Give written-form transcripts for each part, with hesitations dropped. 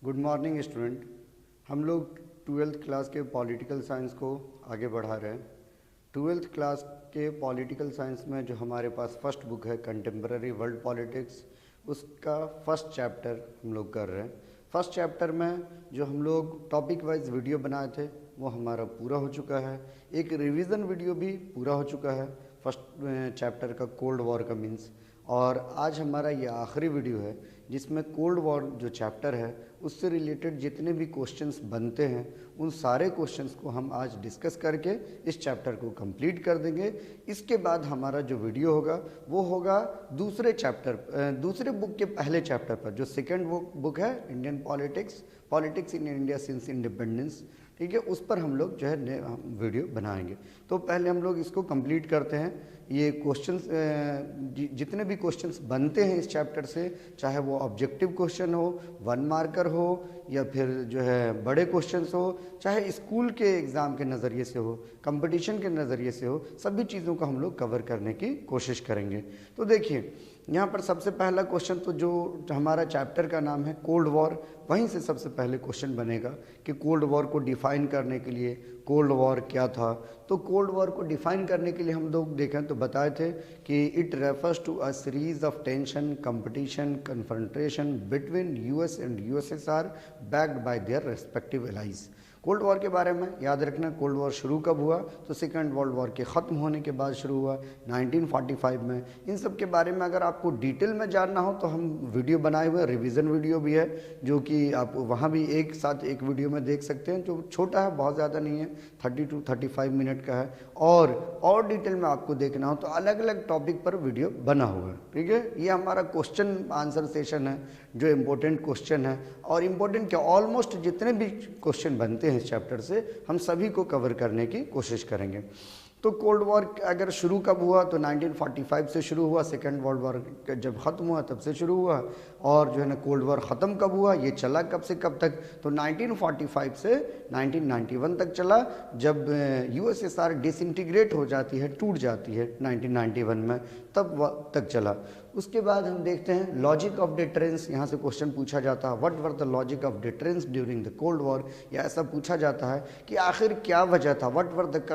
Good morning student. हम लोग twelfth class के पॉलिटिकल साइंस को आगे बढ़ा रहे हैं। ट्वेल्थ क्लास के पॉलिटिकल साइंस में जो हमारे पास फर्स्ट बुक है कंटेम्पररी वर्ल्ड पॉलिटिक्स, उसका फर्स्ट चैप्टर हम लोग कर रहे हैं। फर्स्ट चैप्टर में जो हम लोग टॉपिक वाइज वीडियो बनाए थे वो हमारा पूरा हो चुका है। एक रिवीजन वीडियो भी पूरा हो चुका है फर्स्ट चैप्टर का, कोल्ड वॉर का मीन्स। और आज हमारा ये आखिरी वीडियो है जिसमें कोल्ड वॉर जो चैप्टर है उससे रिलेटेड जितने भी क्वेश्चंस बनते हैं उन सारे क्वेश्चंस को हम आज डिस्कस करके इस चैप्टर को कंप्लीट कर देंगे। इसके बाद हमारा जो वीडियो होगा वो होगा दूसरे बुक के पहले चैप्टर पर, जो सेकंड बुक है Indian politics in India since independence. ठीक है, उस पर हम लोग जो है वीडियो बनाएंगे। तो पहले हम लोग इसको कंप्लीट करते हैं। ये क्वेश्चंस जितने भी क्वेश्चंस बनते हैं इस चैप्टर से, चाहे वो ऑब्जेक्टिव क्वेश्चन हो, 1 मार्कर हो, या फिर जो है बड़े क्वेश्चंस हो, चाहे स्कूल के एग्ज़ाम के नज़रिए से हो, कंपटीशन के नज़रिए से हो, सभी चीज़ों को हम लोग कवर करने की कोशिश करेंगे। तो देखिए यहाँ पर सबसे पहला क्वेश्चन तो जो हमारा चैप्टर का नाम है कोल्ड वॉर, वहीं से सबसे पहले क्वेश्चन बनेगा कि कोल्ड वॉर को डिफ़ाइन करने के लिए कोल्ड वॉर क्या था। तो कोल्ड वॉर को डिफ़ाइन करने के लिए हम लोग देखें तो बताए थे कि it refers to a series of tension, competition, confrontation between US and USSR backed by their respective allies. Cold war के बारे में याद रखना, कोल्ड वॉर शुरू कब हुआ तो सेकेंड वर्ल्ड वॉर के ख़त्म होने के बाद शुरू हुआ 1945 में। इन सब के बारे में अगर आपको डिटेल में जानना हो तो हम वीडियो बनाए हुए, रिवीजन वीडियो भी है जो कि आप वहाँ भी एक साथ एक वीडियो में देख सकते हैं, जो छोटा है, बहुत ज़्यादा नहीं है, 30 to 35 मिनट का है। और डिटेल में आपको देखना हो तो अलग अलग टॉपिक पर वीडियो बना हुआ है। ठीक है, ये हमारा क्वेश्चन आंसर सेशन है जो इम्पोर्टेंट क्वेश्चन है। और इम्पोर्टेंट क्या, ऑलमोस्ट जितने भी क्वेश्चन बनते हैं इस चैप्टर से हम सभी को कवर करने की कोशिश करेंगे। तो कोल्ड वॉर अगर शुरू कब हुआ तो 1945 से शुरू हुआ, सेकेंड वर्ल्ड वॉर जब ख़त्म हुआ तब से शुरू हुआ। और जो है ना कोल्ड वॉर ख़त्म कब हुआ, ये चला कब से कब तक, तो 1945 से 1991 तक चला, जब यूएसएसआर डिसइंटीग्रेट हो जाती है, टूट जाती है 1991 में, तब तक चला। उसके बाद हम देखते हैं लॉजिक ऑफ डिटरेंस। यहाँ से क्वेश्चन पूछा जाता है what were the logic of deterrence during the cold war, या ऐसा पूछा जाता है कि आखिर क्या वजह था, व्हाट वर द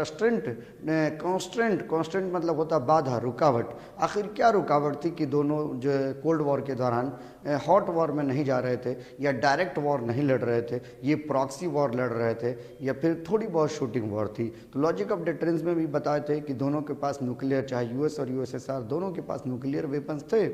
कॉन्स्टेंट मतलब होता बाधा, रुकावट, आखिर क्या रुकावट थी कि दोनों जो कोल्ड वॉर के दौरान हॉट वॉर में नहीं जा रहे थे, या डायरेक्ट वॉर नहीं लड़ रहे थे, ये प्रॉक्सी वॉर लड़ रहे थे, या फिर थोड़ी बहुत शूटिंग वॉर थी। तो लॉजिक ऑफ डिटरेंस में भी बताए थे कि दोनों के पास न्यूक्लियर, चाहे यूएस और यूएसएसआर, दोनों के पास न्यूक्लियर वेपन्स थे।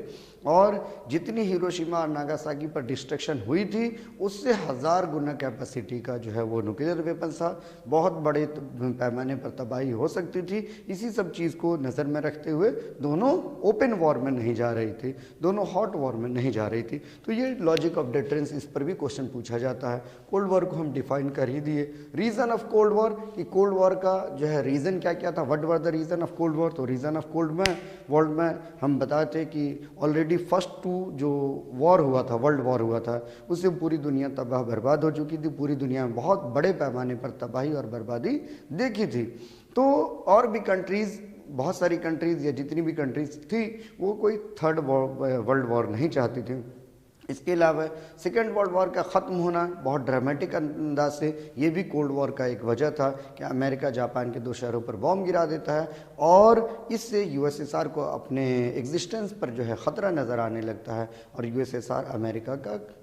और जितनी हिरोशिमा और नागासाकी पर डिस्ट्रक्शन हुई थी उससे 1000 गुना कैपेसिटी का जो है वो न्यूक्लियर वेपन्स था, बहुत बड़े पैमाने पर तबाही हो सकती थी। इसी सब चीज़ को नज़र में रखते हुए दोनों ओपन वॉर में नहीं जा रही थी, दोनों हॉट वॉर में नहीं जा रही थी। तो ये लॉजिक ऑफ डिटरेंस, इस पर भी क्वेश्चन पूछा जाता है। कोल्ड वॉर को हम डिफाइन कर ही दिए। रीज़न ऑफ कोल्ड वॉर, कि कोल्ड वॉर का जो है रीज़न क्या क्या था, what were the reason of cold war. तो रीज़न ऑफ कोल्ड वॉर में हम बताते कि ऑलरेडी फर्स्ट 2 जो वॉर हुआ था, वर्ल्ड वॉर हुआ था, उससे पूरी दुनिया तबाह बर्बाद हो चुकी थी। पूरी दुनिया में बहुत बड़े पैमाने पर तबाही और बर्बादी देखी थी। तो और भी कंट्रीज़, बहुत सारी कंट्रीज़ या जितनी भी कंट्रीज़ थी वो कोई थर्ड वर्ल्ड वॉर नहीं चाहती थी। इसके अलावा सेकेंड वर्ल्ड वॉर का ख़त्म होना बहुत ड्रामेटिक अंदाज से, ये भी कोल्ड वॉर का एक वजह था कि अमेरिका जापान के 2 शहरों पर बॉम्ब गिरा देता है और इससे यूएसएसआर को अपने एग्जिस्टेंस पर जो है ख़तरा नज़र आने लगता है। और यूएसएसआर अमेरिका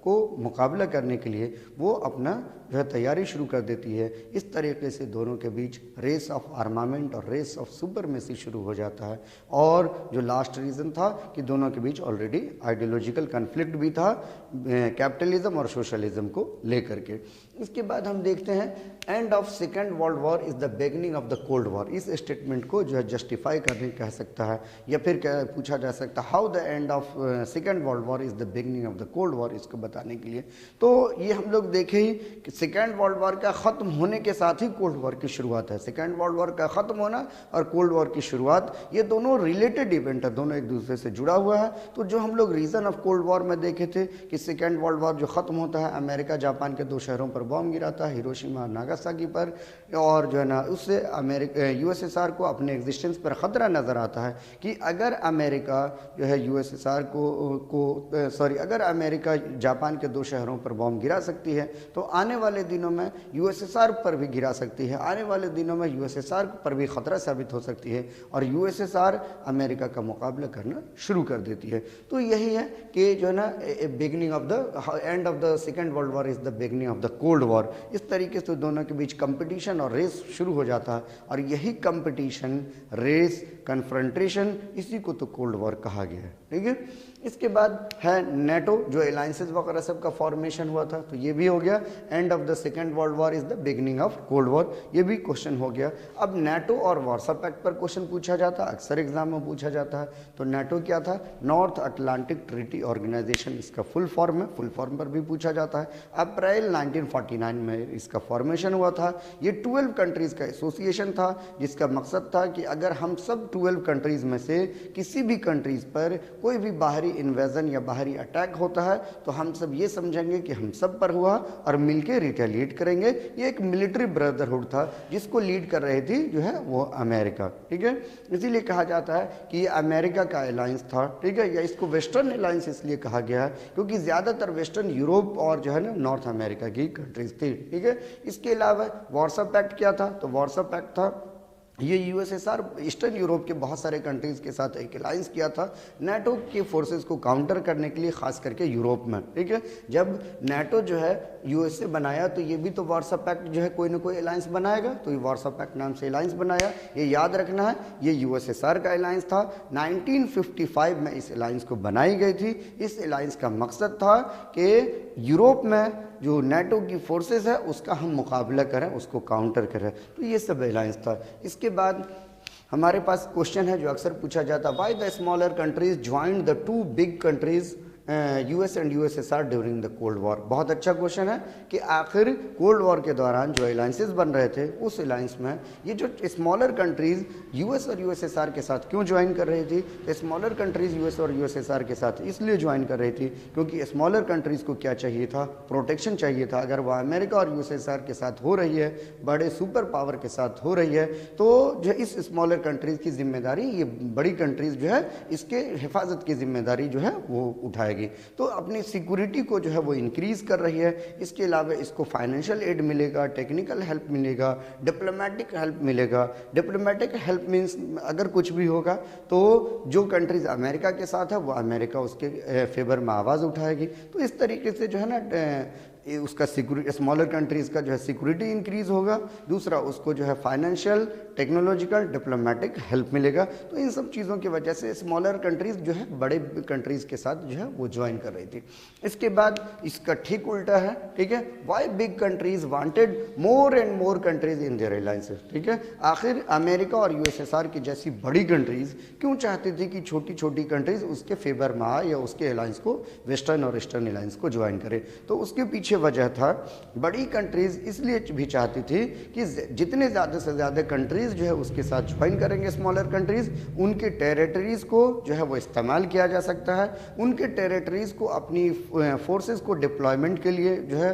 को मुकाबला करने के लिए वो अपना जो है तैयारी शुरू कर देती है। इस तरीके से दोनों के बीच रेस ऑफ आर्मामेंट और रेस ऑफ सुपरमेसी शुरू हो जाता है। और जो लास्ट रीज़न था कि दोनों के बीच ऑलरेडी आइडियोलॉजिकल कन्फ्लिक्ट भी था, कैपिटलिज्म और सोशलिज्म को लेकर के। इसके बाद हम देखते हैं end of second world war is the beginning of the cold war. इस स्टेटमेंट को जो है जस्टिफाई करने कह सकता है, या फिर क्या पूछा जा सकता है how the end of second world war is the beginning of the cold war, इसको बताने के लिए। तो ये हम लोग देखे ही कि सेकेंड वर्ल्ड वॉर का ख़त्म होने के साथ ही कोल्ड वॉर की शुरुआत है। सेकेंड वर्ल्ड वॉर का ख़त्म होना और कोल्ड वॉर की शुरुआत, ये दोनों रिलेटेड इवेंट है, दोनों एक दूसरे से जुड़ा हुआ है। तो जो हम लोग रीज़न ऑफ कोल्ड वॉर में देखे थे थे कि सेकेंड वर्ल्ड वॉर जो ख़त्म होता है, अमेरिका जापान के 2 शहरों पर बॉम्ब गिराता है, हिरोशिमा और नागासाकी पर, और जो है ना उससे यूएसएसआर को अपने एग्जिस्टेंस पर ख़तरा नज़र आता है कि अगर अमेरिका जो है यूएसएसआर अगर अमेरिका जापान के 2 शहरों पर बॉम्ब गिरा सकती है तो आने वाले दिनों में यूएसएसआर पर भी गिरा सकती है, आने वाले दिनों में यूएसएसआर पर भी ख़तरा साबित हो सकती है और यूएसएसआर अमेरिका का मुकाबला करना शुरू कर देती है। तो यही है कि जो है ना beginning of the end of the second world war is the beginning of the cold war. इस तरीके से दोनों के बीच कंपटीशन और रेस शुरू हो जाता है और यही कंपटीशन, रेस, कन्फ्रंटेशन, इसी को तो कोल्ड वॉर कहा गया है। ठीक है, इसके बाद है नेटो, जो अलायंसेस वगैरह सब का फॉर्मेशन हुआ था, तो ये भी हो गया। End of the second world war is the beginning of cold war, ये भी क्वेश्चन हो गया। अब नेटो और वार्सा पैक्ट पर क्वेश्चन पूछा जाता है, अक्सर एग्जाम में पूछा जाता है। तो नेटो क्या था? नॉर्थ अटलांटिक ट्रीटी ऑर्गेनाइजेशन, इसका फुल फॉर्म है, फुल फॉर्म पर भी पूछा जाता है। अप्रैल 1949 में इसका फॉर्मेशन हुआ था। ये 12 कंट्रीज़ का एसोसिएशन था जिसका मकसद था कि अगर हम सब 12 कंट्रीज़ में से किसी भी कंट्रीज़ पर कोई भी बाहरी इन्वेजन या बाहरी अटैक होता है तो हम सब ये समझेंगे कि हम सब पर हुआ और मिलके रिटेलिएट करेंगे। ये एक मिलिट्री ब्रदरहुड था जिसको लीड कर रही थी जो है वो अमेरिका। ठीक है, इसीलिए कहा जाता है कि ये अमेरिका का अलायंस था। ठीक है, या इसको वेस्टर्न अलायंस इसलिए कहा गया है क्योंकि ज़्यादातर वेस्टर्न यूरोप और जो है ना नॉर्थ अमेरिका की कंट्रीज थी। ठीक है, इसके अलावा वार्सा पैक्ट क्या था? तो वार्सा पैक्ट था, ये यूएसएसआर ईस्टर्न यूरोप के बहुत सारे कंट्रीज़ के साथ एक अलायंस किया था नेटो के फोर्सेस को काउंटर करने के लिए, खास करके यूरोप में। ठीक है, जब नेटो जो है यूएसए बनाया तो ये भी तो वार्सा पैक्ट जो है कोई ना कोई अलायंस बनाएगा, तो ये वार्सा पैक्ट नाम से अलायंस बनाया। ये याद रखना है, ये यूएसएसआर का अलायंस था। 1955 में इस अलायंस को बनाई गई थी। इस अलायंस का मकसद था कि यूरोप में जो नेटो की फोर्सेस है उसका हम मुकाबला करें, उसको काउंटर करें। तो ये सब अलायंस था। इसके बाद हमारे पास क्वेश्चन है जो अक्सर पूछा जाता है, why the smaller countries joined the 2 big countries US and USSR during the cold war. बहुत अच्छा क्वेश्चन है कि आखिर कोल्ड वॉर के दौरान जो अलायंसेस बन रहे थे उस अलायंस में ये जो स्मॉलर कंट्रीज यूएस और यूएसएसआर के साथ क्यों ज्वाइन कर रही थी? तो स्मॉलर कंट्रीज यूएस और यूएसएसआर के साथ इसलिए ज्वाइन कर रही थी क्योंकि स्मॉलर कंट्रीज को क्या चाहिए था? प्रोटेक्शन चाहिए था। अगर वह अमेरिका और यूएसएसआर के साथ हो रही है, बड़े सुपर पावर के साथ हो रही है, तो जो इस स्मॉलर कंट्रीज की जिम्मेदारी ये बड़ी कंट्रीज जो है इसके हिफाजत की जिम्मेदारी जो है वो उठाएगी। तो अपनी सिक्योरिटी को जो है वो इंक्रीज कर रही है। इसके अलावा इसको फाइनेंशियल एड मिलेगा, टेक्निकल हेल्प मिलेगा, डिप्लोमेटिक हेल्प मिलेगा। डिप्लोमेटिक हेल्प मीन्स अगर कुछ भी होगा तो जो कंट्रीज अमेरिका के साथ है वो अमेरिका उसके फेवर में आवाज़ उठाएगी। तो इस तरीके से जो है ना उसका सिक्योरिटी, स्मॉलर कंट्रीज़ का जो है सिक्योरिटी इंक्रीज़ होगा। दूसरा, उसको जो है फाइनेंशियल, टेक्नोलॉजिकल, डिप्लोमेटिक हेल्प मिलेगा। तो इन सब चीज़ों की वजह से स्मॉलर कंट्रीज़ जो है बड़े कंट्रीज़ के साथ जो है वो ज्वाइन कर रही थी। इसके बाद इसका ठीक उल्टा है। ठीक है, why big countries wanted more and more countries in their alliances. ठीक है, आखिर अमेरिका और यूएसएसआर की जैसी बड़ी कंट्रीज़ क्यों चाहती थी कि छोटी छोटी कंट्रीज़ उसके फेवर में आए या उसके अलायंस को, वेस्टर्न और ईस्टर्न अलायंस को ज्वाइन करे? तो उसके पीछे वजह था, बड़ी कंट्रीज इसलिए भी चाहती थी कि जितने ज़्यादा से ज़्यादा कंट्रीज जो है उसके साथ ज्वाइन करेंगे स्मॉलर कंट्रीज, उनके टेरिटरीज को जो है वो इस्तेमाल किया जा सकता है। उनके टेरिटरीज को अपनी फोर्सेस को डिप्लॉयमेंट के लिए जो है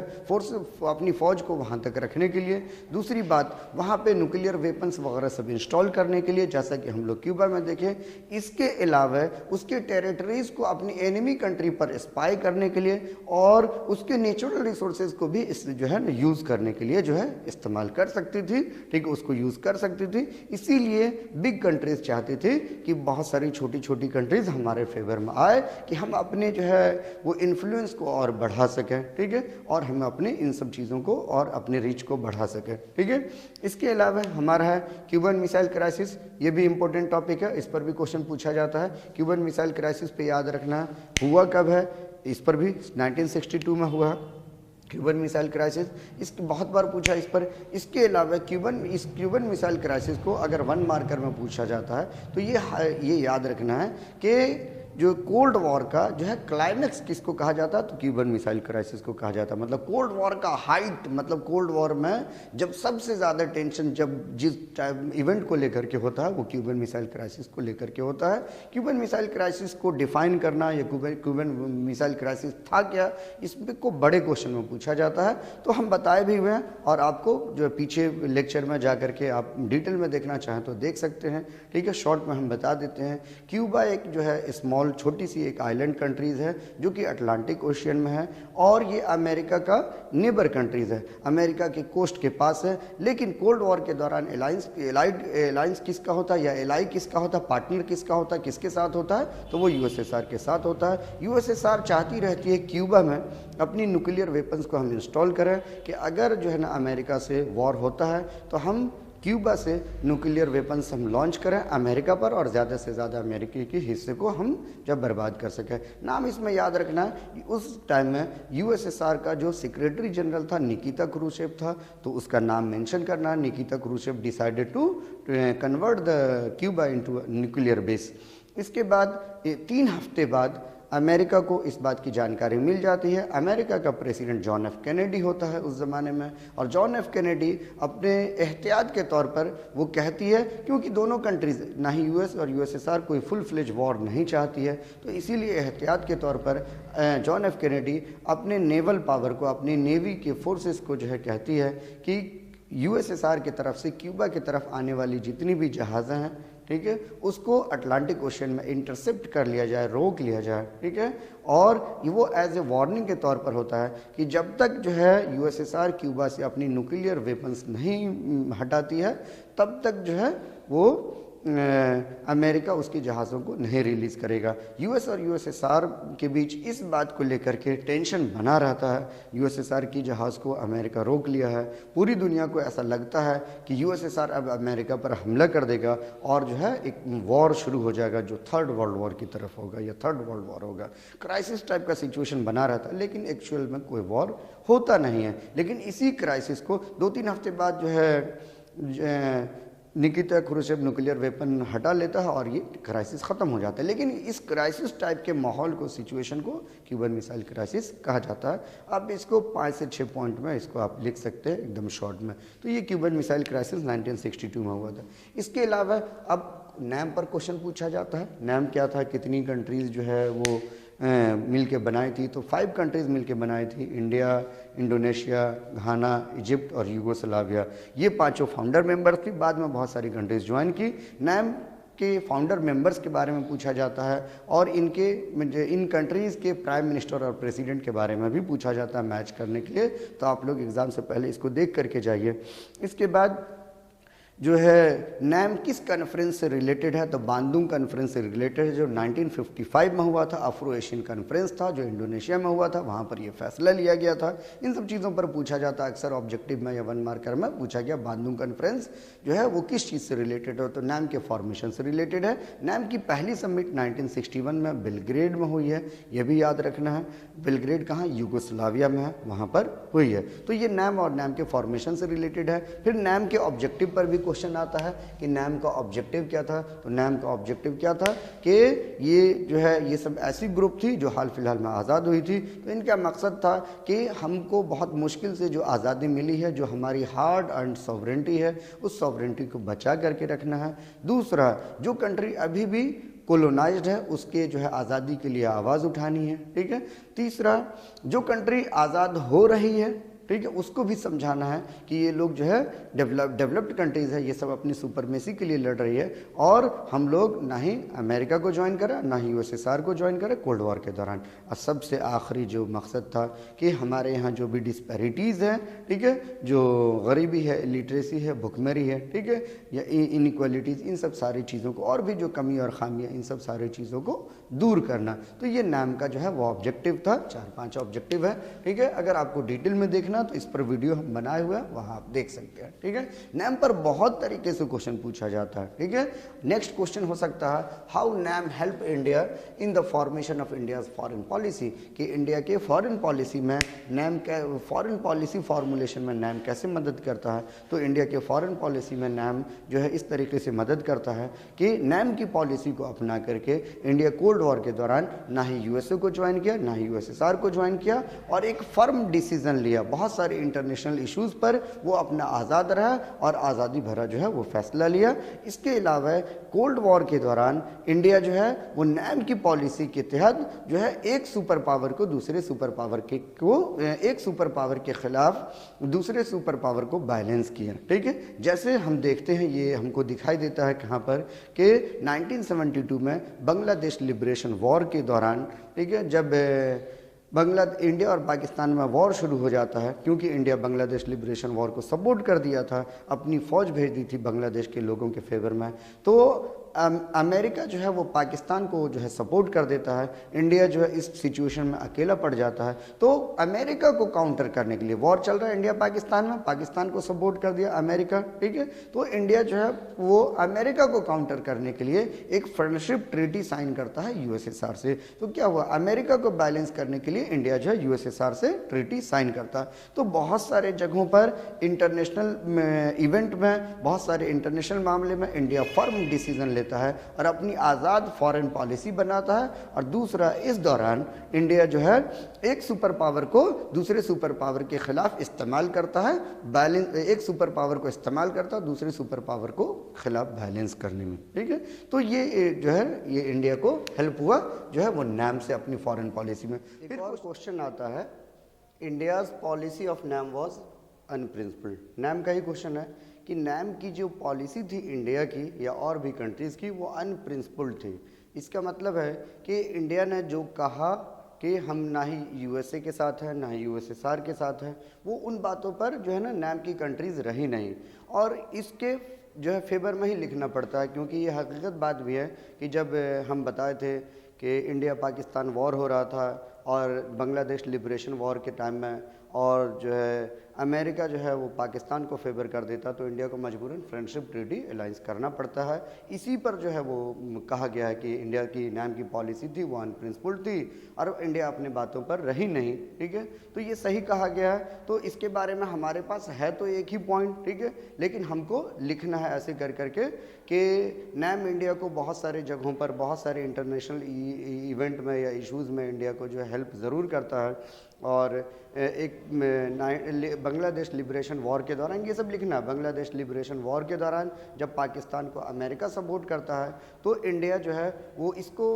अपनी फ़ौज को वहाँ तक रखने के लिए। दूसरी बात, वहाँ पे न्यूक्लियर वेपन्स वगैरह सब इंस्टॉल करने के लिए, जैसा कि हम लोग क्यूबा में देखें। इसके अलावा उसके टेरिटरीज को अपनी एनिमी कंट्री पर स्पाई करने के लिए और उसके नेचुरल रिसोर्सेज को भी इस जो है ना यूज़ करने के लिए जो है इस्तेमाल कर सकती थी। ठीक है, उसको यूज़ कर सकती थी। इसीलिए बिग कंट्रीज चाहती थी कि बहुत सारी छोटी छोटी कंट्रीज हमारे फेवर में आए कि हम अपने जो है वो इन्फ्लुएंस को और बढ़ा सकें। ठीक है, और हम अपने इन सब चीज़ों को और अपने रीच को बढ़ा सकें। ठीक है, इसके अलावा हमारा है क्यूबन मिसाइल क्राइसिस। ये भी इंपॉर्टेंट टॉपिक है, इस पर भी क्वेश्चन पूछा जाता है। क्यूबन मिसाइल क्राइसिस पे याद रखना हुआ कब है, इस पर भी 1962 में हुआ क्यूबन मिसाइल क्राइसिस। इसकी बहुत बार पूछा इस पर। इसके अलावा इस क्यूबन मिसाइल क्राइसिस को अगर 1 मार्कर में पूछा जाता है तो ये याद रखना है कि जो कोल्ड वॉर का जो है क्लाइमेक्स किसको कहा जाता है, तो क्यूबन मिसाइल क्राइसिस को कहा जाता है। मतलब कोल्ड वॉर का हाइट, मतलब कोल्ड वॉर में जब सबसे ज़्यादा टेंशन जब जिस टाइम इवेंट को लेकर के होता है वो क्यूबन मिसाइल क्राइसिस को लेकर के होता है। क्यूबन मिसाइल क्राइसिस को डिफाइन करना या क्यूबन मिसाइल क्राइसिस था क्या, इस को बड़े क्वेश्चन में पूछा जाता है। तो हम बताए भी हुए हैं और आपको जो पीछे लेक्चर में जा करके आप डिटेल में देखना चाहें तो देख सकते हैं, ठीक है। शॉर्ट में हम बता देते हैं। क्यूबा एक जो है स्मॉल छोटी सी एक आइलैंड कंट्रीज़ है जो कि अटलांटिक ओशियन में है और ये अमेरिका का नेबर कंट्रीज़ है, अमेरिका के कोस्ट के पास है। लेकिन कोल्ड वॉर के दौरान अलायंस किसका होता है या एलाई किसका होता है, पार्टनर किसका होता है, किसके साथ होता है, तो वो यूएसएसआर के साथ होता है। यूएसएसआर चाहती रहती है क्यूबा में अपनी न्यूक्लियर वेपन्स को हम इंस्टॉल करें कि अगर जो है ना अमेरिका से वॉर होता है तो हम क्यूबा से न्यूक्लियर वेपन्स हम लॉन्च करें अमेरिका पर और ज़्यादा से ज़्यादा अमेरिकी के हिस्से को हम जब बर्बाद कर सकें। नाम इसमें याद रखना है, उस टाइम में यूएसएसआर का जो सेक्रेटरी जनरल था निकिता क्रूशेव था, तो उसका नाम मेंशन करना है। Nikita Khrushchev decided to convert the Cuba into nuclear base. इसके बाद 3 हफ्ते बाद अमेरिका को इस बात की जानकारी मिल जाती है। अमेरिका का प्रेसिडेंट जॉन एफ कैनेडी होता है उस ज़माने में, और जॉन एफ कैनेडी अपने एहतियात के तौर पर वो कहती है, क्योंकि दोनों कंट्रीज़ ना ही यूएस और यूएसएसआर कोई फुल फ्लेज वॉर नहीं चाहती है, तो इसीलिए एहतियात के तौर पर जॉन एफ कैनेडी अपने नेवल पावर को, अपनी नेवी के फोर्सेस को जो है कहती है कि यूएसएसआर की तरफ से क्यूबा की तरफ आने वाली जितनी भी जहाज़ें हैं, ठीक है, उसको अटलांटिक ओशन में इंटरसेप्ट कर लिया जाए, रोक लिया जाए, ठीक है। और वो एज ए वार्निंग के तौर पर होता है कि जब तक जो है यूएसएसआर क्यूबा से अपनी न्यूक्लियर वेपन्स नहीं हटाती है तब तक जो है वो अमेरिका उसकी जहाज़ों को नहीं रिलीज़ करेगा। यूएस और यूएसएसआर के बीच इस बात को लेकर के टेंशन बना रहता है। यूएसएसआर की जहाज़ को अमेरिका रोक लिया है, पूरी दुनिया को ऐसा लगता है कि यूएसएसआर अब अमेरिका पर हमला कर देगा और जो है एक वॉर शुरू हो जाएगा जो थर्ड वर्ल्ड वॉर की तरफ होगा या थर्ड वर्ल्ड वॉर होगा। क्राइसिस टाइप का सिचुएशन बना रहता है, लेकिन एक्चुअल में कोई वॉर होता नहीं है। लेकिन इसी क्राइसिस को 2-3 हफ्ते बाद जो है निकिता क्रूशेव न्यूक्लियर वेपन हटा लेता है और ये क्राइसिस ख़त्म हो जाता है। लेकिन इस क्राइसिस टाइप के माहौल को, सिचुएशन को क्यूबन मिसाइल क्राइसिस कहा जाता है। अब इसको 5 से 6 पॉइंट में इसको आप लिख सकते हैं एकदम शॉर्ट में। तो ये क्यूबन मिसाइल क्राइसिस 1962 में हुआ था। इसके अलावा अब नैम पर क्वेश्चन पूछा जाता है। नैम क्या था, कितनी कंट्रीज़ जो है वो मिल के बनाई थी, तो 5 कंट्रीज़ मिल के बनाई थी, इंडिया, इंडोनेशिया, घाना, इजिप्ट और यूगोस्लाविया। ये 5 फाउंडर मेंबर्स थी, बाद में बहुत सारी कंट्रीज़ ज्वाइन की। नैम के फाउंडर मेंबर्स के बारे में पूछा जाता है और इन कंट्रीज़ के प्राइम मिनिस्टर और प्रेसिडेंट के बारे में भी पूछा जाता है मैच करने के लिए। तो आप लोग एग्ज़ाम से पहले इसको देख करके जाइए। इसके बाद जो है नैम किस कॉन्फ्रेंस से रिलेटेड है, तो बांदुंग कॉन्फ्रेंस से रिलेटेड है जो 1955 में हुआ था। अफ्रो एशियन कॉन्फ्रेंस था जो इंडोनेशिया में हुआ था, वहाँ पर ये फैसला लिया गया था। इन सब चीज़ों पर पूछा जाता है अक्सर, ऑब्जेक्टिव में या 1 मार्कर में पूछा गया बांदुंग कॉन्फ्रेंस जो है वो किस चीज़ से रिलेटेड है, तो नैम के फॉर्मेशन से रिलेटेड है। नैम की पहली समिट 1961 में बेलग्रेड में हुई है, ये भी याद रखना है। बेलग्रेड कहाँ, यूगोस्लाविया में है, वहाँ पर हुई है। तो ये नैम और नैम के फॉर्मेशन से रिलेटेड है। फिर नैम के ऑब्जेक्टिव पर भी क्वेश्चन आता है कि नैम का ऑब्जेक्टिव क्या था, तो नैम का ऑब्जेक्टिव क्या था कि ये जो है ये सब ऐसी ग्रुप थी जो हाल फिलहाल में आज़ाद हुई थी। तो इनका मकसद था कि हमको बहुत मुश्किल से जो आज़ादी मिली है, जो हमारी हार्ड अर्न्ड सॉवरेंटी है, उस सॉवरेंटी को बचा करके रखना है। दूसरा, जो कंट्री अभी भी कोलोनाइज्ड है उसके जो है आज़ादी के लिए आवाज़ उठानी है, ठीक है। तीसरा, जो कंट्री आज़ाद हो रही है, ठीक है, उसको भी समझाना है कि ये लोग जो है डेवलप्ड कंट्रीज़ है, ये सब अपनी सुपरमेसी के लिए लड़ रही है और हम लोग ना ही अमेरिका को ज्वाइन करें ना ही यूएसएसआर को ज्वाइन करें कोल्ड वॉर के दौरान। और सबसे आखिरी जो मकसद था कि हमारे यहाँ जो भी डिस्पैरिटीज़ हैं, ठीक है, जो गरीबी है, लिटरेसी है, भुखमरी है, ठीक है, या इनइक्वालिटीज़, इन सब सारी चीज़ों को और भी जो कमी और खामियाँ, इन सब सारी चीज़ों को दूर करना। तो ये नैम का जो है वो ऑब्जेक्टिव था। 4-5 ऑब्जेक्टिव है, ठीक है। अगर आपको डिटेल में देखना देखना तो इस पर वीडियो हम बनाए हुए हैं, वहाँ आप देख सकते हैं। ठीक है, नैम पर बहुत तरीके से क्वेश्चन पूछा जाता है। ठीक है, नेक्स्ट क्वेश्चन हो सकता है how NAM help India in the formation of India's foreign policy, कि इंडिया के फॉरेन पॉलिसी में नैम फॉरेन पॉलिसी फॉर्मुलेशन में नैम कैसे मदद करता है। तो इंडिया के फॉरेन पॉलिसी में नैम जो है इस तरीके से मदद करता है कि नैम की पॉलिसी को अपना करके इंडिया कोल्ड वॉर के दौरान ना ही यूएसए को ज्वाइन किया, ना ही यूएसएसआर को ज्वाइन किया, और एक फर्म डिसीजन लिया बहुत सारे इंटरनेशनल इश्यूज पर, वो अपना आज़ाद रहा और आज़ादी भरा जो है वो फैसला लिया। इसके अलावा कोल्ड वॉर के दौरान इंडिया जो है वो नैम की पॉलिसी के तहत जो है एक सुपर पावर को दूसरे सुपर पावर एक सुपर पावर के खिलाफ दूसरे सुपर पावर को बैलेंस किया। ठीक है, जैसे हम देखते हैं ये हमको दिखाई देता है कहाँ पर कि 1972 में बांग्लादेश लिबरेशन वॉर के दौरान, ठीक है, जब इंडिया और पाकिस्तान में वॉर शुरू हो जाता है, क्योंकि इंडिया बांग्लादेश लिबरेशन वॉर को सपोर्ट कर दिया था, अपनी फ़ौज भेज दी थी बांग्लादेश के लोगों के फेवर में, तो अमेरिका जो है वो पाकिस्तान को जो है सपोर्ट कर देता है। इंडिया जो है इस सिचुएशन में अकेला पड़ जाता है। तो अमेरिका को काउंटर करने के लिए वॉर चल रहा है इंडिया पाकिस्तान में, पाकिस्तान को सपोर्ट कर दिया अमेरिका। ठीक है, तो इंडिया जो है वो अमेरिका को काउंटर करने के लिए एक फ्रेंडशिप ट्रीटी साइन करता है यूएसएसआर से। तो क्या हुआ, अमेरिका को बैलेंस करने के लिए इंडिया जो है यूएसएसआर से ट्रीटी साइन करता है। तो बहुत सारे जगहों पर इंटरनेशनल इवेंट में, बहुत सारे इंटरनेशनल मामले में इंडिया फर्म डिसीजन है और अपनी आज़ाद फॉरेन पॉलिसी बनाता है। और दूसरा, इस दौरान इंडिया जो है एक सुपर पावर को दूसरे सुपर पावर के खिलाफ इस्तेमाल करता है, बैलेंस, एक सुपर पावर को इस्तेमाल करता है दूसरे सुपर पावर को खिलाफ बैलेंस करने में। ठीक है, तो ये जो है ये इंडिया को हेल्प हुआ जो है वो नैम से अपनी फॉरेन पॉलिसी में। फिर और क्वेश्चन आता है, India's policy of NAM was unprincipled. NAM का ही क्वेश्चन है कि नैम की जो पॉलिसी थी इंडिया की या और भी कंट्रीज़ की, वो अनप्रिंसिपल्ड थी। इसका मतलब है कि इंडिया ने जो कहा कि हम ना ही यूएसए के साथ हैं ना ही यूएसएसआर के साथ हैं, वो उन बातों पर जो है ना नैम की कंट्रीज़ रही नहीं, और इसके जो है फेवर में ही लिखना पड़ता है। क्योंकि ये हकीकत बात भी है कि जब हम बताए थे कि इंडिया पाकिस्तान वॉर हो रहा था और बांग्लादेश लिबरेशन वॉर के टाइम में, और जो है अमेरिका जो है वो पाकिस्तान को फेवर कर देता, तो इंडिया को मजबूरन फ्रेंडशिप ट्रीटी अलाइंस करना पड़ता है। इसी पर जो है वो कहा गया है कि इंडिया की नैम की पॉलिसी थी वो अनप्रिंसिपल्ड थी और इंडिया अपने बातों पर रही नहीं। ठीक है, तो ये सही कहा गया है। तो इसके बारे में हमारे पास है तो एक ही पॉइंट, ठीक है, लेकिन हमको लिखना है ऐसे कर करके कि नैम इंडिया को बहुत सारे जगहों पर, बहुत सारे इंटरनेशनल इवेंट में या इश्यूज़ में इंडिया को जो है हेल्प ज़रूर करता है। और एक बांग्लादेश लिबरेशन वॉर के दौरान ये सब लिखना है, बांग्लादेश लिबरेशन वॉर के दौरान जब पाकिस्तान को अमेरिका सपोर्ट करता है तो इंडिया जो है वो इसको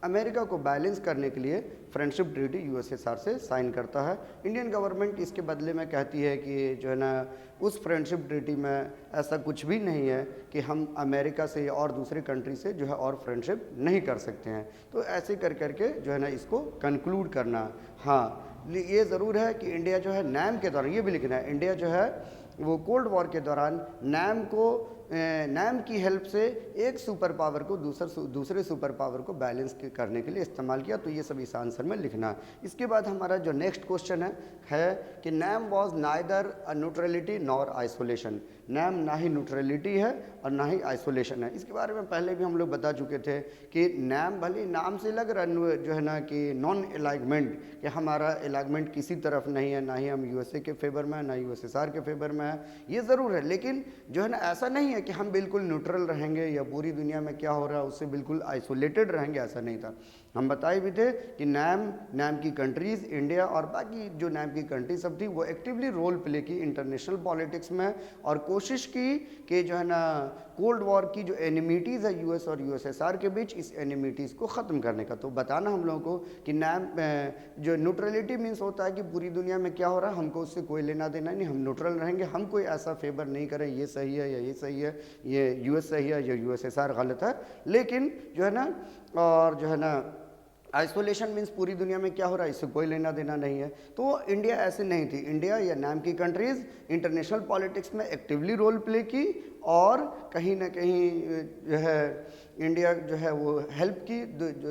अमेरिका को बैलेंस करने के लिए फ्रेंडशिप ट्रीटी यूएसएसआर से साइन करता है। इंडियन गवर्नमेंट इसके बदले में कहती है कि जो है ना उस फ्रेंडशिप ट्रीटी में ऐसा कुछ भी नहीं है कि हम अमेरिका से और दूसरे कंट्री से जो है और फ्रेंडशिप नहीं कर सकते हैं। तो ऐसे कर करके जो है ना इसको कंक्लूड करना। हाँ, ये ज़रूर है कि इंडिया जो है नैम के दौरान, ये भी लिखना है, इंडिया जो है वो कोल्ड वॉर के दौरान नैम की हेल्प से एक सुपर पावर को दूसरे सुपर पावर को बैलेंस करने के लिए इस्तेमाल किया। तो ये सब इस आंसर में लिखना। इसके बाद हमारा जो नेक्स्ट क्वेश्चन है कि NAM was neither a neutrality nor isolation. NAM ना ही न्यूट्रलिटी है और ना ही आइसोलेशन है। इसके बारे में पहले भी हम लोग बता चुके थे कि नैम भले नाम से लग रहा जो है ना कि नॉन अलाइनमेंट, कि हमारा अलाइनमेंट किसी तरफ नहीं है, ना ही हम यूएसए के फेवर में है ना यूएसएसआर के फेवर में है, ये ज़रूर है। लेकिन जो है ना ऐसा नहीं है कि हम बिल्कुल न्यूट्रल रहेंगे या पूरी दुनिया में क्या हो रहा है उससे बिल्कुल आइसोलेटेड रहेंगे, ऐसा नहीं था। हम बताए भी थे कि नैम की कंट्रीज़, इंडिया और बाकी जो नैम की कंट्री सब थी वो एक्टिवली रोल प्ले की इंटरनेशनल पॉलिटिक्स में, और कोशिश की कि जो है ना कोल्ड वॉर की जो एनिमिटीज़ है यूएस और यूएसएसआर के बीच, इस एनिमिटीज़ को ख़त्म करने का। तो बताना हम लोगों को कि नैम जो न्यूट्रलिटी मीन्स होता है कि पूरी दुनिया में क्या हो रहा है हमको उससे कोई लेना देना नहीं, हम न्यूट्रल रहेंगे, हम कोई ऐसा फेवर नहीं करें ये सही है या ये सही है, ये यूएस सही है या यूएसएसआर गलत है। लेकिन जो है ना, और जो है ना आइसोलेशन मीन्स पूरी दुनिया में क्या हो रहा है इससे कोई लेना देना नहीं है। तो इंडिया ऐसे नहीं थी। इंडिया या नैम की कंट्रीज़ इंटरनेशनल पॉलिटिक्स में एक्टिवली रोल प्ले की और कहीं ना कहीं जो है इंडिया जो है वो हेल्प की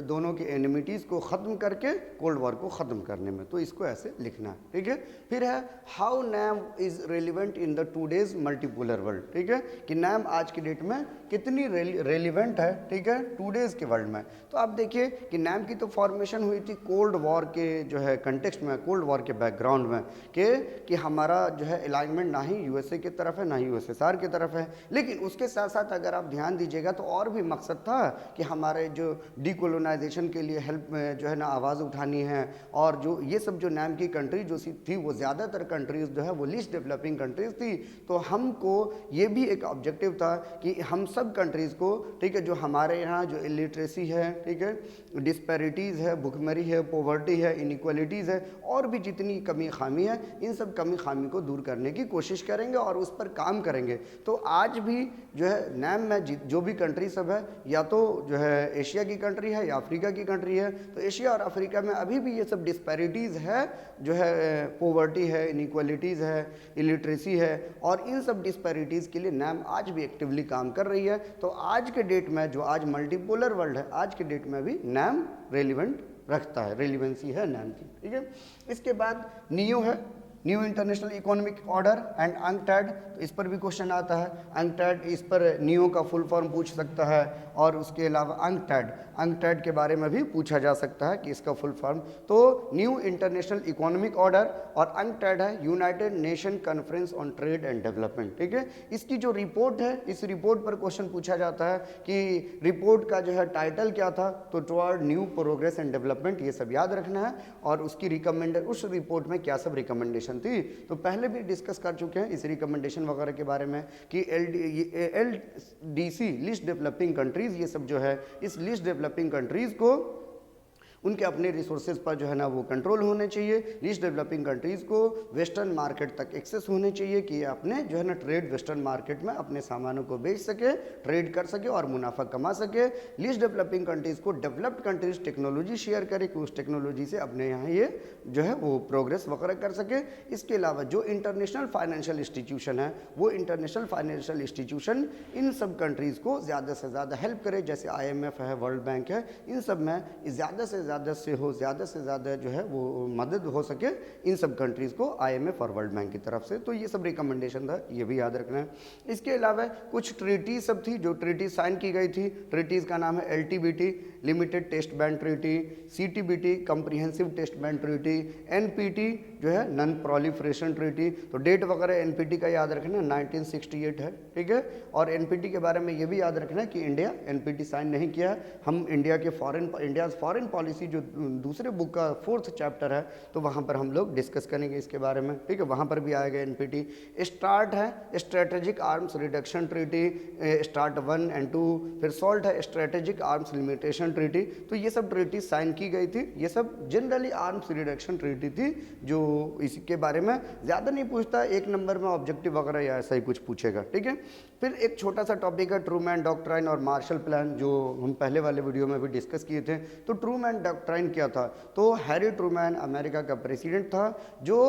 दोनों की एनिमिटीज़ को ख़त्म करके कोल्ड वॉर को ख़त्म करने में। तो इसको ऐसे लिखना है, ठीक है। फिर है how NAM is relevant in the today's multipolar world, ठीक है, कि नैम आज की डेट में कितनी रेलिवेंट है, ठीक है, टूडेज के वर्ल्ड में। तो आप देखिए कि नैम की तो फॉर्मेशन हुई थी कोल्ड वॉर के जो है कंटेक्स्ट में, कोल्ड वॉर के बैकग्राउंड में, कि हमारा जो है अलाइनमेंट ना ही यूएसए की तरफ है ना ही यूएसएसआर की तरफ है। लेकिन उसके साथ साथ अगर आप ध्यान दीजिएगा तो और भी मकसद था कि हमारे जो डीकोलोनाइजेशन के लिए हेल्प में जो है ना आवाज़ उठानी है, और जो ये सब जो नाम की कंट्री जो थी वो ज़्यादातर कंट्रीज़ जो है वो लीस्ट डेवलपिंग कंट्रीज़ थी। तो हमको ये भी एक ऑब्जेक्टिव था कि हम सब कंट्रीज़ को, ठीक है, जो हमारे यहाँ जो इलिटरेसी है, ठीक है, डिस्पैरिटीज़ है, भुखमरी है, पॉवर्टी है, इनइक्वालिटीज़ है, और भी जितनी कमी खामी है, इन सब कमी खामी को दूर करने की कोशिश करेंगे और उस पर काम करेंगे। तो आज भी जो है नैम में जो भी कंट्री सब है, या तो जो है एशिया की कंट्री है या अफ्रीका की कंट्री है, तो एशिया और अफ्रीका में अभी भी ये सब डिस्पैरिटीज़ है, जो है पॉवर्टी है, इनइक्वालिटीज़ है, इलिटरेसी है, और इन सब डिस्पैरिटीज़ के लिए नैम आज भी एक्टिवली काम कर रही है। तो आज के डेट में जो आज मल्टीपोलर वर्ल्ड है, आज के डेट में भी नैम रेलिवेंट रखता है, रेलिवेंसी है नैम की, ठीक है। इसके बाद न्यू है, new international economic order and UNCTAD, तो इस पर भी क्वेश्चन आता है। अंकटैड, इस पर न्यू का फुल फॉर्म पूछ सकता है, और उसके अलावा अंकटैड के बारे में भी पूछा जा सकता है कि इसका फुल फॉर्म। तो न्यू इंटरनेशनल इकोनॉमिक ऑर्डर और अंकटैड है United nation conference on trade and development, ठीक है। इसकी जो रिपोर्ट है, इस रिपोर्ट पर क्वेश्चन पूछा जाता है कि रिपोर्ट का जो है टाइटल क्या था, तो toward new progress and development, ये सब याद रखना है। और उसकी रिकमेंडेड, उस रिपोर्ट में क्या सब रिकमेंडेशन थी, तो पहले भी डिस्कस कर चुके हैं इस रिकमेंडेशन वगैरह के बारे में कि LDC लिस्ट डेवलपिंग कंट्रीज, ये सब जो है इस लिस्ट डेवलपिंग कंट्रीज को उनके अपने रिसोर्सेज पर जो है ना वो कंट्रोल होने चाहिए। लीस्ट डेवलपिंग कंट्रीज़ को वेस्टर्न मार्केट तक एक्सेस होने चाहिए कि ये अपने जो है ना ट्रेड वेस्टर्न मार्केट में अपने सामानों को बेच सके, ट्रेड कर सके और मुनाफा कमा सके। लीस्ट डेवलपिंग कंट्रीज़ को डेवलप्ड कंट्रीज टेक्नोलॉजी शेयर करे कि उस टेक्नोलॉजी से अपने यहाँ ये जो है वो प्रोग्रेस वगैरह कर सके। इसके अलावा जो इंटरनेशनल फाइनेंशियल इंस्टीट्यूशन है, वो इंटरनेशनल फाइनेंशियल इंस्टीट्यूशन इन सब कंट्रीज़ को ज़्यादा से ज़्यादा हेल्प करे, जैसे IMF है, वर्ल्ड बैंक है, इन सब में ज़्यादा से ज़्यादा जो है वो मदद हो सके इन सब कंट्रीज़ को IMF और वर्ल्ड बैंक की तरफ से। तो ये सब रिकमेंडेशन था, ये भी याद रखना है। इसके अलावा कुछ ट्रीटी सब थी जो ट्रीटी साइन की गई थी। ट्रीटीज़ का नाम है LTBT limited test band treaty, CTBT comprehensive test band treaty, NPT जो है नॉन प्रोलिफरेशन ट्रीटी। तो डेट वगैरह NPT का याद रखना 1968 है, ठीक है। और NPT के बारे में ये भी याद रखना है कि इंडिया NPT साइन नहीं किया है। हम इंडियाज़ फॉरेन पॉलिसी जो दूसरे बुक का 4th चैप्टर है, तो वहाँ पर हम लोग डिस्कस करेंगे इसके बारे में, ठीक है। वहाँ पर भी आएगा NPT। स्टार्ट है strategic arms reduction treaty, start 1 और 2। फिर सॉल्ट है स्ट्रेटेजिक आर्म्स लिमिटेशन ट्रीटी। तो ये सब ट्रीटी साइन की गई थी। ये सब जनरली आर्म्स रिडक्शन ट्रीटी थी, जो इसके बारे में ज़्यादा नहीं पूछता, 1 नंबर में ऑब्जेक्टिव वगैरह या ऐसा ही कुछ पूछेगा, ठीक है। फिर एक छोटा सा टॉपिक है ट्रूमैन डॉक्ट्राइन और मार्शल प्लान, जो हम पहले वाले वीडियो में भी डिस्कस किए थे। तो ट्रूमैन डॉक्ट्राइन क्या था, तो हैरी ट्रूमैन अमेरिका का प्रेसिडेंट था, जो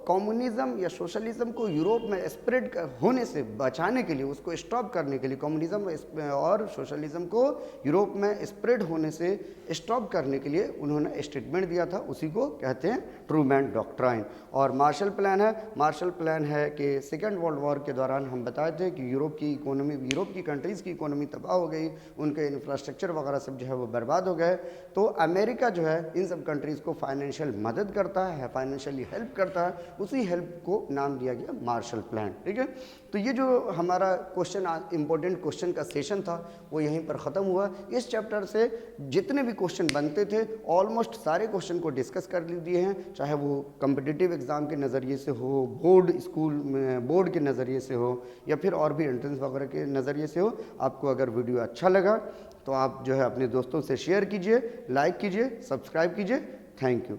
कम्युनिज्म या सोशलिज्म को यूरोप में स्प्रेड होने से बचाने के लिए, उसको स्टॉप करने के लिए, कम्युनिज्म और सोशलिज्म को यूरोप में स्प्रेड होने से स्टॉप करने के लिए उन्होंने स्टेटमेंट दिया था, उसी को कहते हैं ट्रूमैन डॉक्ट्राइन। और मार्शल प्लान है कि सेकेंड वर्ल्ड वॉर के दौरान हम बताए थे कि यूरोप की कंट्रीज़ की इकोनॉमी तबाह हो गई, उनके इंफ्रास्ट्रक्चर वगैरह सब जो है वो बर्बाद हो गए। तो अमेरिका जो है इन सब कंट्रीज़ को फाइनेंशियल मदद करता है, फाइनेंशियली हेल्प करता है, उसी हेल्प को नाम दिया गया मार्शल प्लान, ठीक है। तो ये जो हमारा क्वेश्चन, इंपॉर्टेंट क्वेश्चन का सेशन था, वो यहीं पर ख़त्म हुआ। इस चैप्टर से जितने भी क्वेश्चन बनते थे ऑलमोस्ट सारे क्वेश्चन को डिस्कस कर दिए हैं, चाहे वो कम्पिटिटिव एग्ज़ाम के नज़रिए से हो, बोर्ड के नज़रिए से हो, या फिर और भी एंट्रेंस वगैरह के नज़रिए से हो। आपको अगर वीडियो अच्छा लगा तो आप जो है अपने दोस्तों से शेयर कीजिए, लाइक कीजिए, सब्सक्राइब कीजिए। Thank you.